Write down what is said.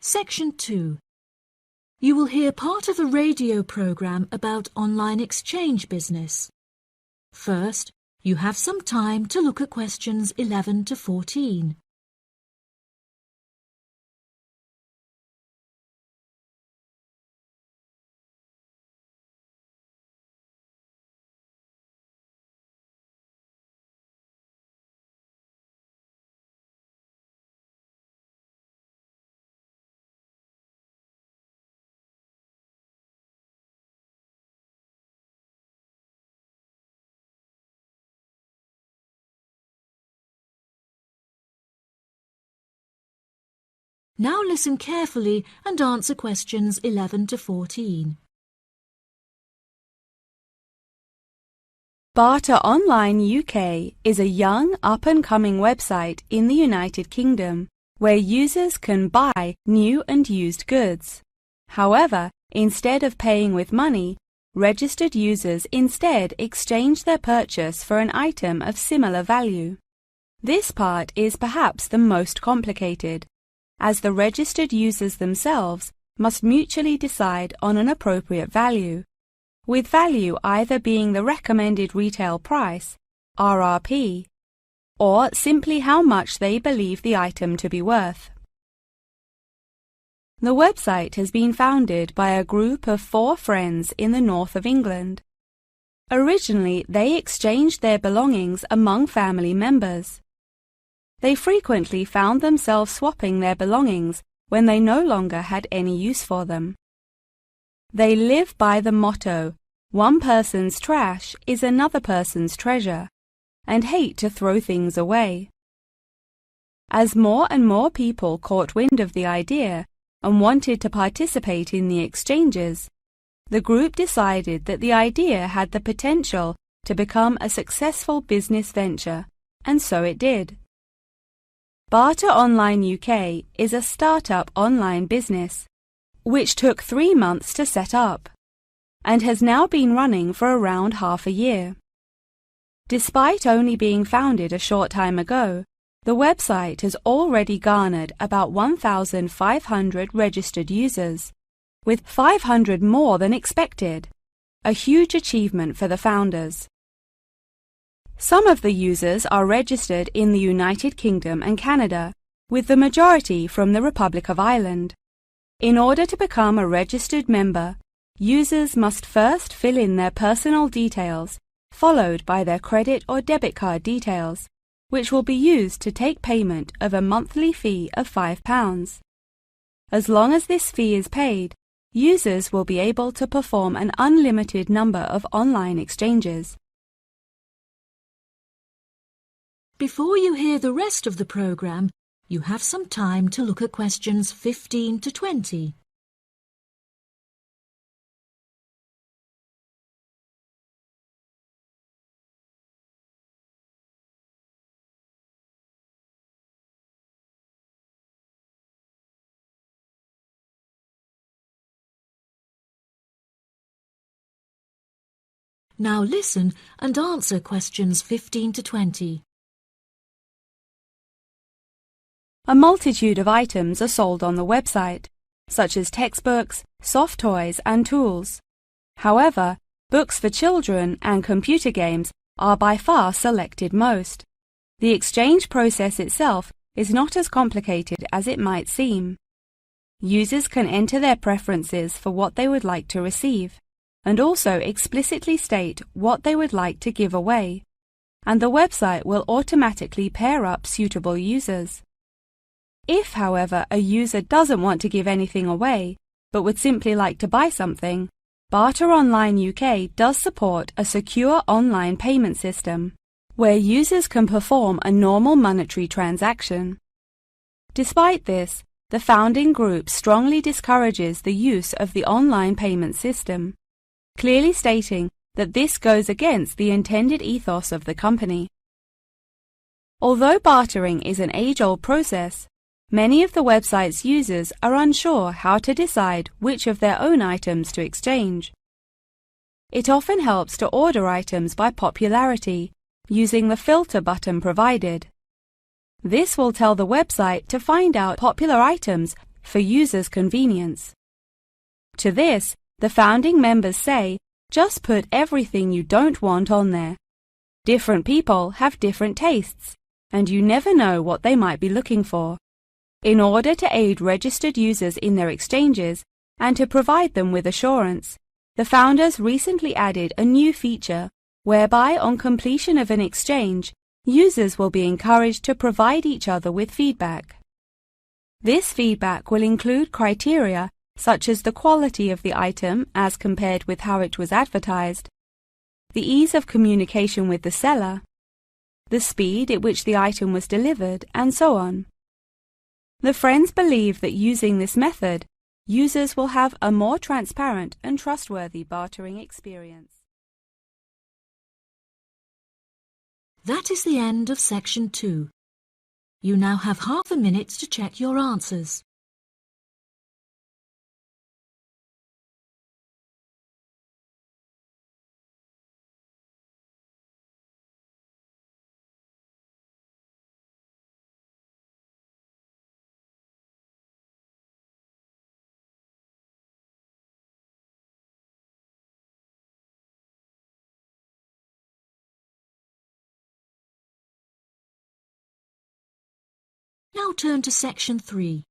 Section 2. You will hear part of a radio program about online exchange business. First, you have some time to look at questions 11 to 14. Now listen carefully and answer questions 11 to 14. Barter Online UK is a young, up-and-coming website in the United Kingdom where users can buy new and used goods. However, instead of paying with money, registered users instead exchange their purchase for an item of similar value. This part is perhaps the most complicated, as the registered users themselves must mutually decide on an appropriate value, with value either being the recommended retail price, RRP, or simply how much they believe the item to be worth. The website has been founded by a group of 4 friends in the north of England. Originally, they exchanged their belongings among family members. They frequently found themselves swapping their belongings when they no longer had any use for them. They live by the motto, "One person's trash is another person's treasure," and hate to throw things away. As more and more people caught wind of the idea and wanted to participate in the exchanges, the group decided that the idea had the potential to become a successful business venture, and so it did. Barter Online UK is a start-up online business, which took 3 months to set up, and has now been running for around half a year. Despite only being founded a short time ago, the website has already garnered about 1,500 registered users, with 500 more than expected, a huge achievement for the founders. Some of the users are registered in the United Kingdom and Canada, with the majority from the Republic of Ireland. In order to become a registered member, users must first fill in their personal details, followed by their credit or debit card details, which will be used to take payment of a monthly fee of £5. As long as this fee is paid, users will be able to perform an unlimited number of online exchanges. Before you hear the rest of the program, you have some time to look at questions 15 to 20. Now listen and answer questions 15 to 20. A multitude of items are sold on the website, such as textbooks, soft toys and tools. However, books for children and computer games are by far selected most. The exchange process itself is not as complicated as it might seem. Users can enter their preferences for what they would like to receive, and also explicitly state what they would like to give away, and the website will automatically pair up suitable users. If, however, a user doesn't want to give anything away, but would simply like to buy something, Barter Online UK does support a secure online payment system, where users can perform a normal monetary transaction. Despite this, the founding group strongly discourages the use of the online payment system, clearly stating that this goes against the intended ethos of the company. Although bartering is an age-old process, many of the website's users are unsure how to decide which of their own items to exchange. It often helps to order items by popularity, using the filter button provided. This will tell the website to find out popular items for users' convenience. To this, the founding members say, just put everything you don't want on there. Different people have different tastes, and you never know what they might be looking for. In order to aid registered users in their exchanges and to provide them with assurance, the founders recently added a new feature whereby on completion of an exchange, users will be encouraged to provide each other with feedback. This feedback will include criteria such as the quality of the item as compared with how it was advertised, the ease of communication with the seller, the speed at which the item was delivered, and so on. The friends believe that using this method, users will have a more transparent and trustworthy bartering experience. That is the end of section 2. You now have half a minute to check your answers. Now turn to section 3.